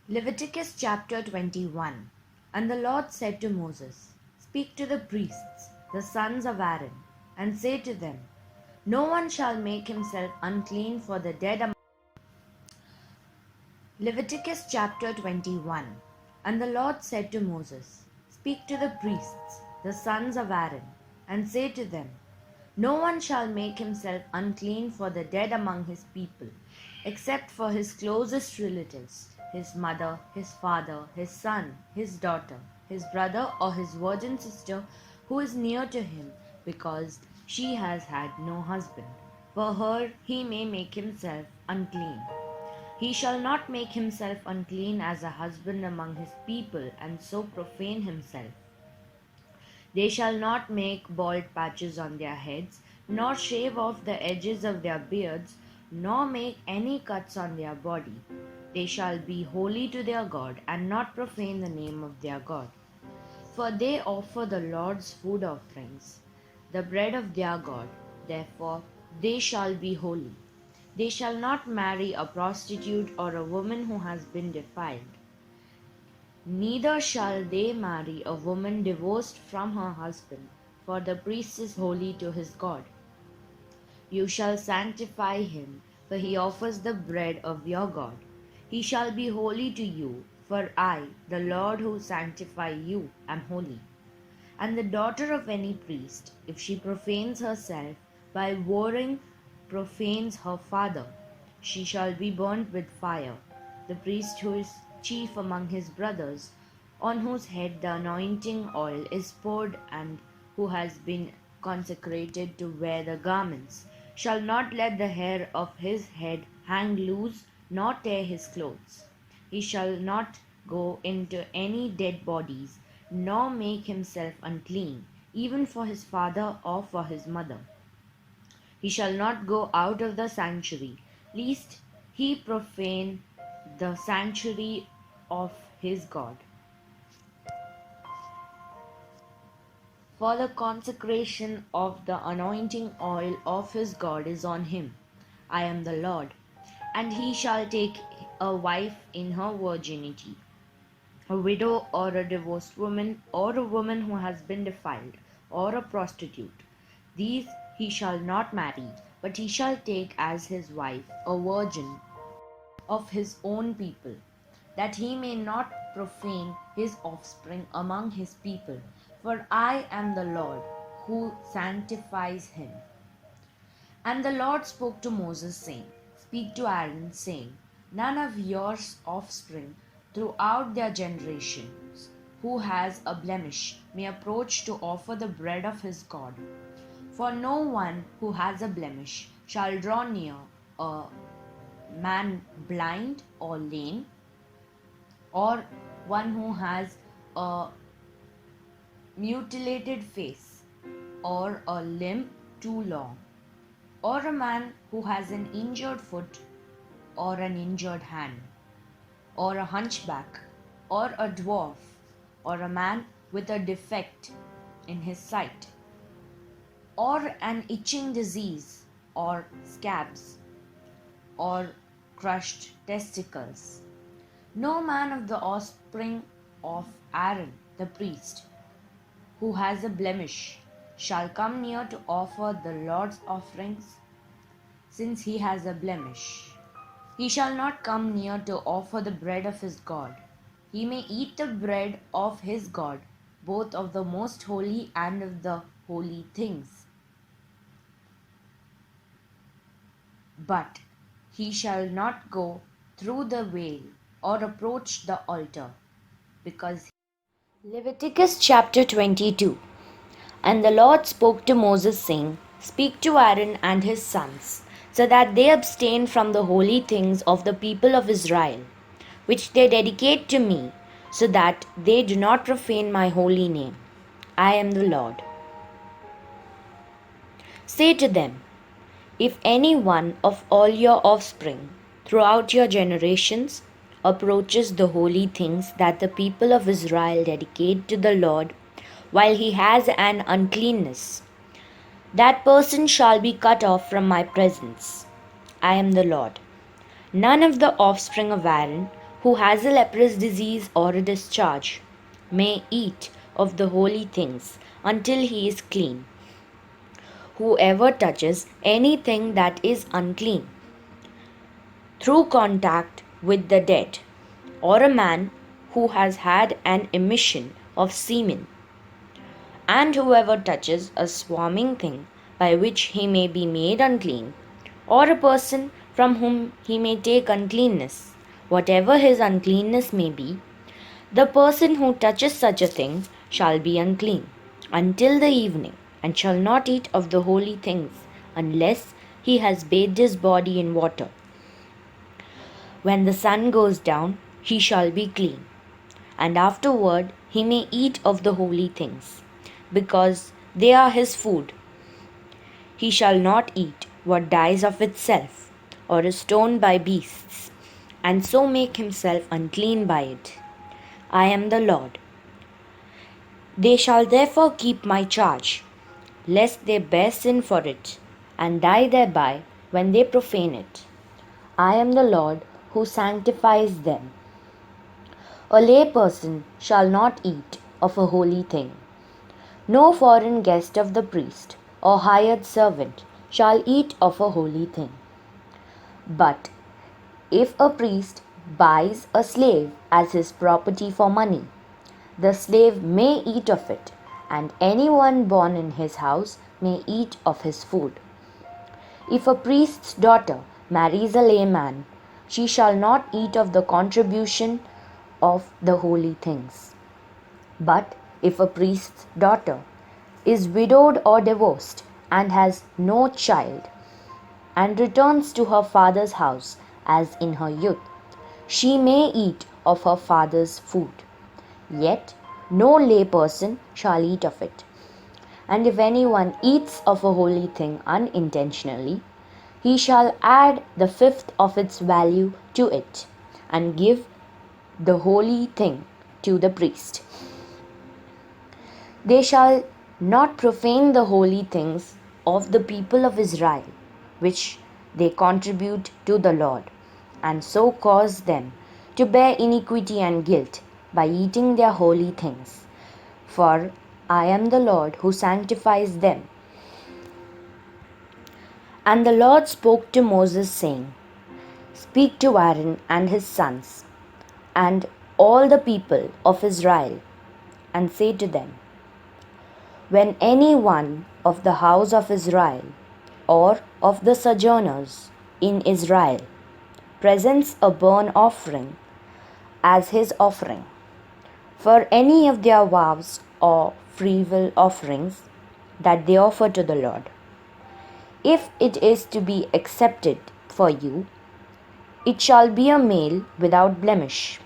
Leviticus chapter 21. And the Lord said to Moses, Speak to the priests, the sons of Aaron, and say to them, No one shall make himself unclean for the dead among Leviticus chapter 21. And the Lord said to Moses, Speak to the priests, the sons of Aaron, and say to them, No one shall make himself unclean for the dead among his people, except for his closest relatives, his mother, his father, his son, his daughter, his brother, or his virgin sister who is near to him, because she has had no husband. For her he may make himself unclean. He shall not make himself unclean as a husband among his people, and so profane himself. They shall not make bald patches on their heads, nor shave off the edges of their beards, nor make any cuts on their body. They shall be holy to their God, and not profane the name of their God. For they offer the Lord's food offerings, the bread of their God. Therefore they shall be holy. They shall not marry a prostitute or a woman who has been defiled. Neither shall they marry a woman divorced from her husband, for the priest is holy to his God. You shall sanctify him, for he offers the bread of your God. He shall be holy to you, for I, the Lord who sanctify you, am holy. And the daughter of any priest, if she profanes herself by warring, profanes her father, she shall be burnt with fire. The priest who is chief among his brothers, on whose head the anointing oil is poured and who has been consecrated to wear the garments, shall not let the hair of his head hang loose, nor tear his clothes. He shall not go into any dead bodies, nor make himself unclean, even for his father or for his mother. He shall not go out of the sanctuary, lest he profane the sanctuary of his God. For the consecration of the anointing oil of his God is on him. I am the Lord. And he shall take a wife in her virginity, a widow or a divorced woman, or a woman who has been defiled, or a prostitute. These he shall not marry, but he shall take as his wife a virgin of his own people, that he may not profane his offspring among his people. For I am the Lord who sanctifies him. And the Lord spoke to Moses, saying, Speak to Aaron, saying, None of your offspring throughout their generations who has a blemish may approach to offer the bread of his God. For no one who has a blemish shall draw near a man blind or lame, or one who has a mutilated face, or a limb too long, or a man who has an injured foot, or an injured hand, or a hunchback, or a dwarf, or a man with a defect in his sight, or an itching disease, or scabs, or crushed testicles. No man of the offspring of Aaron the priest, who has a blemish, shall come near to offer the Lord's offerings, since he has a blemish. He shall not come near to offer the bread of his God. He may eat the bread of his God, both of the most holy and of the holy things. But he shall not go through the veil or approach the altar, because Leviticus chapter 22. And the Lord spoke to Moses, saying, Speak to Aaron and his sons, so that they abstain from the holy things of the people of Israel, which they dedicate to me, so that they do not profane my holy name. I am the Lord. Say to them, If any one of all your offspring throughout your generations approaches the holy things that the people of Israel dedicate to the Lord, while he has an uncleanness, that person shall be cut off from my presence. I am the Lord. None of the offspring of Aaron who has a leprous disease or a discharge may eat of the holy things until he is clean. Whoever touches anything that is unclean through contact with the dead, or a man who has had an emission of semen, and whoever touches a swarming thing by which he may be made unclean, or a person from whom he may take uncleanness, whatever his uncleanness may be, the person who touches such a thing shall be unclean until the evening, and shall not eat of the holy things, unless he has bathed his body in water. When the sun goes down, he shall be clean, and afterward he may eat of the holy things, because they are his food. He shall not eat what dies of itself, or is torn by beasts, and so make himself unclean by it. I am the Lord. They shall therefore keep my charge, lest they bear sin for it, and die thereby when they profane it. I am the Lord who sanctifies them. A lay person shall not eat of a holy thing. No foreign guest of the priest or hired servant shall eat of a holy thing. But if a priest buys a slave as his property for money, the slave may eat of it, and anyone born in his house may eat of his food. If a priest's daughter marries a layman, she shall not eat of the contribution of the holy things. But if a priest's daughter is widowed or divorced and has no child, and returns to her father's house as in her youth, she may eat of her father's food. Yet no lay person shall eat of it. And if anyone eats of a holy thing unintentionally, he shall add the fifth of its value to it, and give the holy thing to the priest. They shall not profane the holy things of the people of Israel, which they contribute to the Lord, and so cause them to bear iniquity and guilt by eating their holy things. For I am the Lord who sanctifies them. And the Lord spoke to Moses, saying, Speak to Aaron and his sons, and all the people of Israel, and say to them, When any one of the house of Israel, or of the sojourners in Israel, presents a burnt offering as his offering, for any of their vows or freewill offerings that they offer to the Lord, if it is to be accepted for you, it shall be a male without blemish,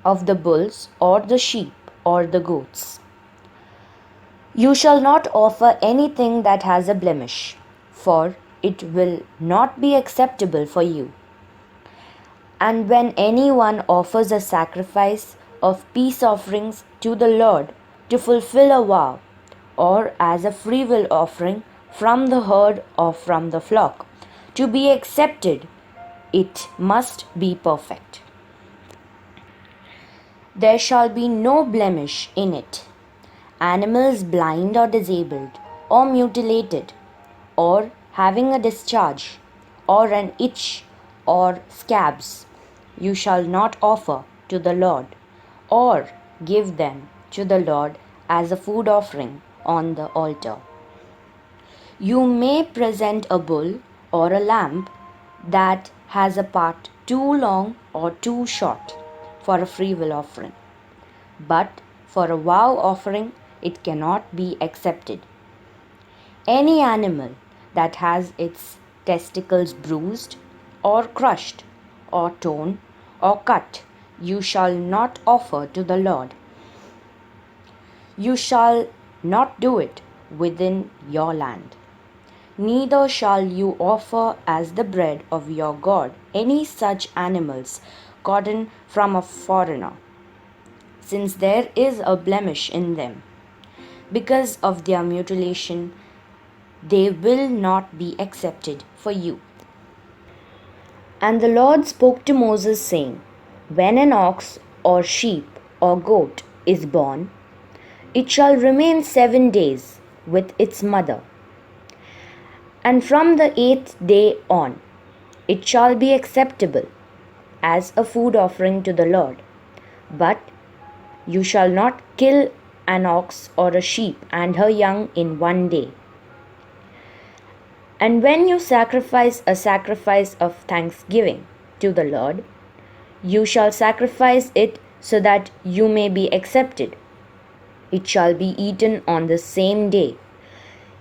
of the bulls or the sheep or the goats. You shall not offer anything that has a blemish, for it will not be acceptable for you. And when anyone offers a sacrifice of peace offerings to the Lord to fulfill a vow, or as a freewill offering from the herd or from the flock, to be accepted, it must be perfect. There shall be no blemish in it. Animals blind or disabled, or mutilated, or having a discharge, or an itch, or scabs, you shall not offer to the Lord, or give them to the Lord as a food offering on the altar. You may present a bull or a lamb that has a part too long or too short for a freewill offering, but for a vow offering it cannot be accepted. Any animal that has its testicles bruised, or crushed, or torn, or cut, you shall not offer to the Lord. You shall not do it within your land. Neither shall you offer as the bread of your God any such animals gotten from a foreigner, since there is a blemish in them. Because of their mutilation, they will not be accepted for you. And the Lord spoke to Moses, saying, When an ox or sheep or goat is born, it shall remain 7 days with its mother, and from the 8th day on it shall be acceptable as a food offering to the Lord. But you shall not kill an ox or a sheep and her young in one day. And when you sacrifice a sacrifice of thanksgiving to the Lord, you shall sacrifice it so that you may be accepted. It shall be eaten on the same day.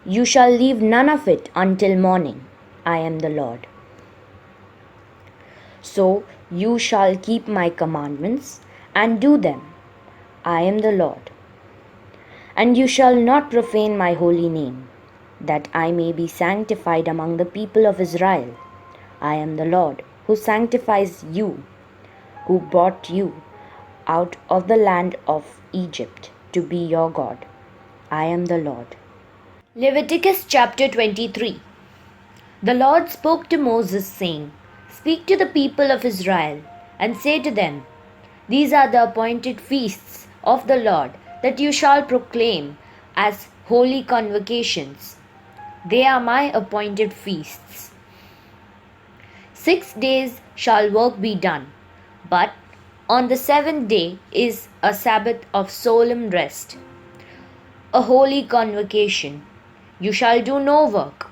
You shall leave none of it until morning. I am the Lord. So you shall keep my commandments and do them. I am the Lord. And you shall not profane my holy name, that I may be sanctified among the people of Israel. I am the Lord, who sanctifies you, who brought you out of the land of Egypt to be your God. I am the Lord. Leviticus chapter 23. The Lord spoke to Moses, saying, Speak to the people of Israel, and say to them, These are the appointed feasts of the Lord that you shall proclaim as holy convocations. They are my appointed feasts. 6 days shall work be done, but on the 7th day is a Sabbath of solemn rest, a holy convocation. You shall do no work.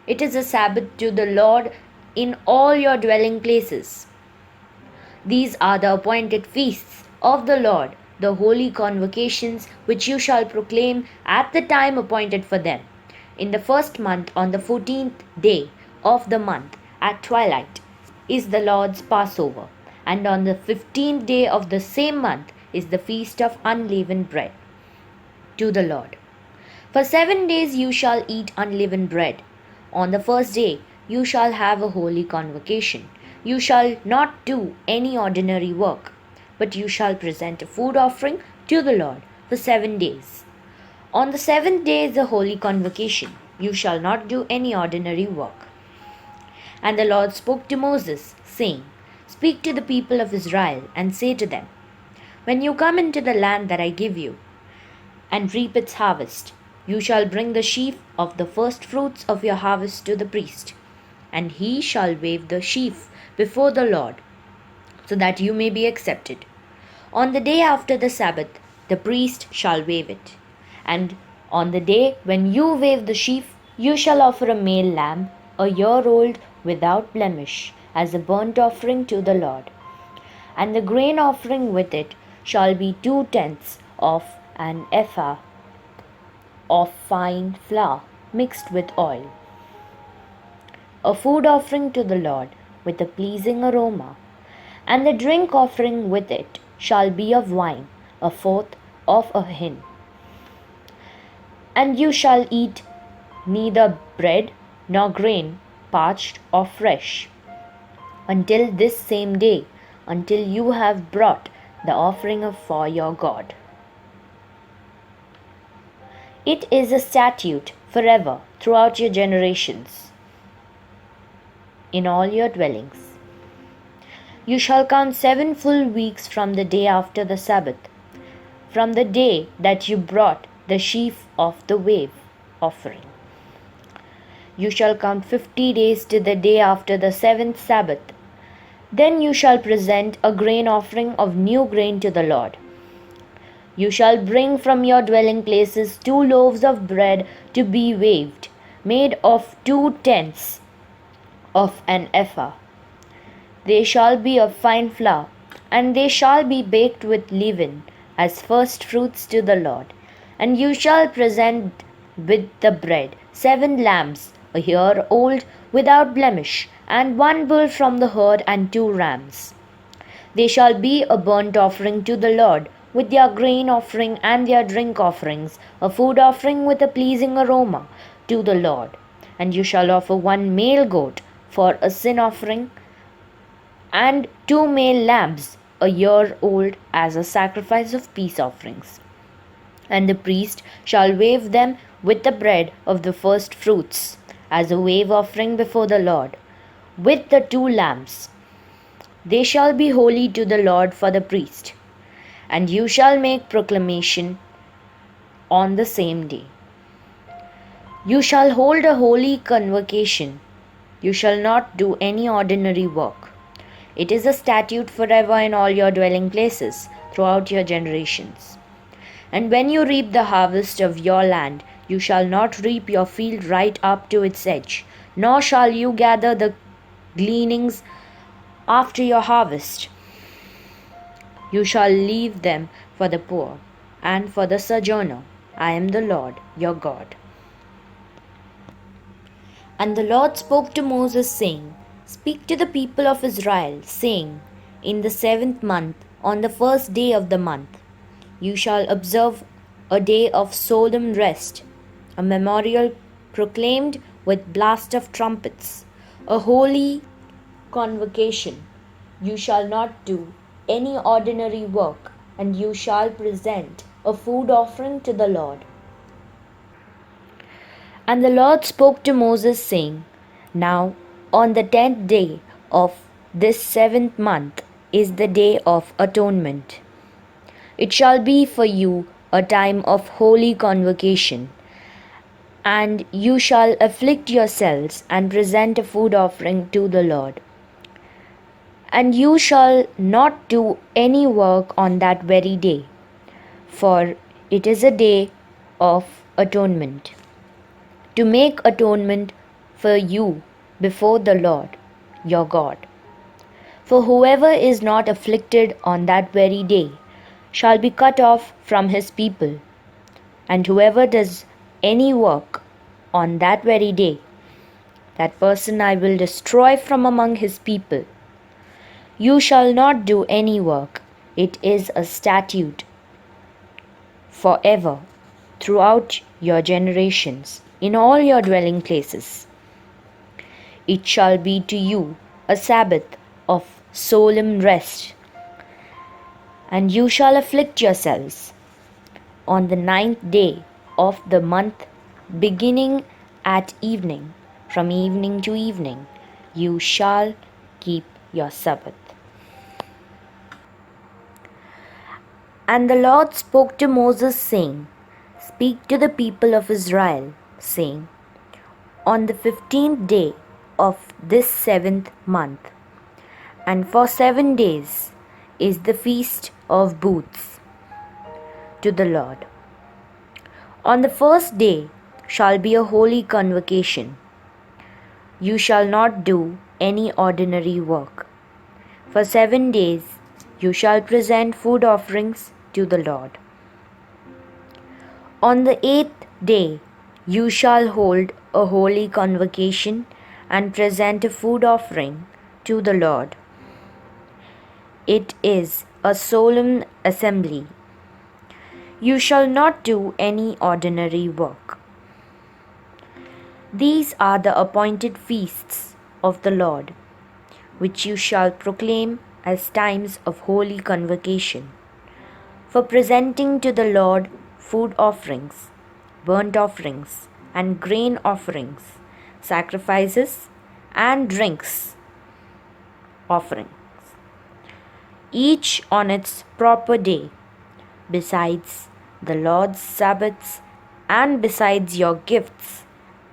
It is a Sabbath to the Lord in all your dwelling places. These are the appointed feasts of the Lord, the holy convocations which you shall proclaim at the time appointed for them. In the first month, on the 14th day of the month, at twilight, is the Lord's Passover, and on the 15th day of the same month is the feast of unleavened bread to the Lord. For 7 days you shall eat unleavened bread. On the first day you shall have a holy convocation. You shall not do any ordinary work, but you shall present a food offering to the Lord for 7 days. On the 7th day is a holy convocation. You shall not do any ordinary work. And the Lord spoke to Moses, saying, Speak to the people of Israel, and say to them, When you come into the land that I give you, and reap its harvest, you shall bring the sheaf of the first fruits of your harvest to the priest, and he shall wave the sheaf before the Lord, so that you may be accepted. On the day after the Sabbath, the priest shall wave it. And on the day when you wave the sheaf, you shall offer a male lamb, a year old, without blemish, as a burnt offering to the Lord. And the grain offering with it shall be 2/10 of an ephah of fine flour mixed with oil, a food offering to the Lord with a pleasing aroma. And the drink offering with it shall be of wine, 1/4 of a hin. And you shall eat neither bread nor grain, parched or fresh, until this same day, until you have brought the offering for your God. It is a statute forever throughout your generations, in all your dwellings. You shall count 7 full weeks from the day after the Sabbath, from the day that you brought the sheaf of the wave offering. You shall count 50 days to the day after the 7th Sabbath. Then you shall present a grain offering of new grain to the Lord. You shall bring from your dwelling places 2 loaves of bread to be waved, made of 2/10 of an ephah. They shall be of fine flour, and they shall be baked with leaven as first fruits to the Lord. And you shall present with the bread 7 lambs, a year old, without blemish, and 1 bull from the herd, and 2 rams. They shall be a burnt offering to the Lord, with their grain offering and their drink offerings, a food offering with a pleasing aroma to the Lord. And you shall offer 1 male goat for a sin offering, and 2 male lambs, a year old, as a sacrifice of peace offerings. And the priest shall wave them with the bread of the first fruits, as a wave offering before the Lord, with the 2 lambs. They shall be holy to the Lord for the priest, and you shall make proclamation on the same day. You shall hold a holy convocation. You shall not do any ordinary work. It is a statute forever in all your dwelling places, throughout your generations. And when you reap the harvest of your land, you shall not reap your field right up to its edge, nor shall you gather the gleanings after your harvest. You shall leave them for the poor and for the sojourner. I am the Lord your God. And the Lord spoke to Moses, saying, Speak to the people of Israel, saying, In the 7th month, on the 1st day of the month, you shall observe a day of solemn rest, a memorial proclaimed with blast of trumpets, a holy convocation. You shall not do any ordinary work, and you shall present a food offering to the Lord. And the Lord spoke to Moses, saying, Now on the 10th day of this 7th month is the day of atonement. It shall be for you a time of holy convocation, and you shall afflict yourselves and present a food offering to the Lord. And you shall not do any work on that very day, for it is a day of atonement, to make atonement for you before the Lord your God. For whoever is not afflicted on that very day shall be cut off from his people, and whoever does any work on that very day, that person I will destroy from among his people. You shall not do any work. It is a statute forever throughout your generations in all your dwelling places. It shall be to you a Sabbath of solemn rest, and you shall afflict yourselves on the 9th day of the month, beginning at evening. From evening to evening you shall keep your Sabbath. And the Lord spoke to Moses, saying, Speak to the people of Israel, saying, On the 15th day of this 7th month, and for 7 days, is the feast of booths to the Lord. On the first day shall be a holy convocation. You shall not do any ordinary work. For 7 days you shall present food offerings to the Lord. On the 8th day you shall hold a holy convocation and present a food offering to the Lord. It is a solemn assembly. You shall not do any ordinary work. These are the appointed feasts of the Lord, which you shall proclaim as times of holy convocation, for presenting to the Lord food offerings, burnt offerings, and grain offerings, sacrifices, and drinks offerings, each on its proper day, besides the Lord's Sabbaths, and besides your gifts,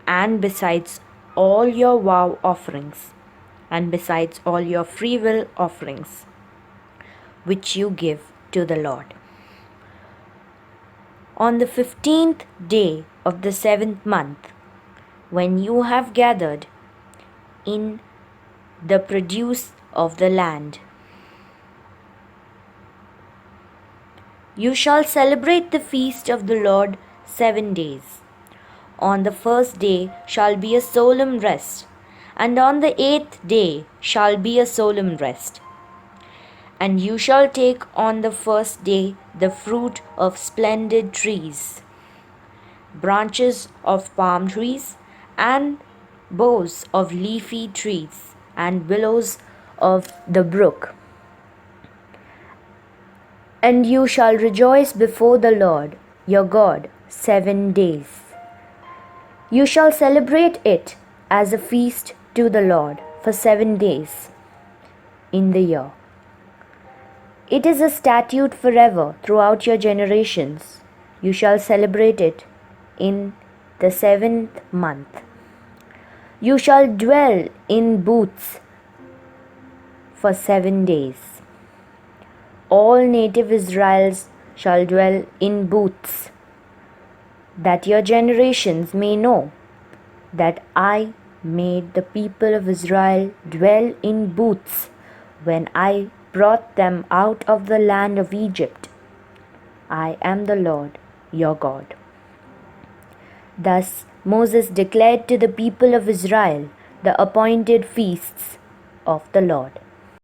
and besides all your vow offerings, and besides all your freewill offerings, which you give to the Lord. On the 15th day of the 7th month, when you have gathered in the produce of the land, you shall celebrate the feast of the Lord 7 days. On the first day shall be a solemn rest, and on the 8th day shall be a solemn rest. And you shall take on the first day the fruit of splendid trees, branches of palm trees, and boughs of leafy trees, and willows of the brook. And you shall rejoice before the Lord your God 7 days. You shall celebrate it as a feast to the Lord for 7 days. in the year. It is a statute forever throughout your generations. You shall celebrate it in the 7th month. You shall dwell in booths for 7 days. All native Israels shall dwell in booths, that your generations may know that I made the people of Israel dwell in booths when I brought them out of the land of Egypt. I am the Lord your God. Thus Moses declared to the people of Israel the appointed feasts of the Lord.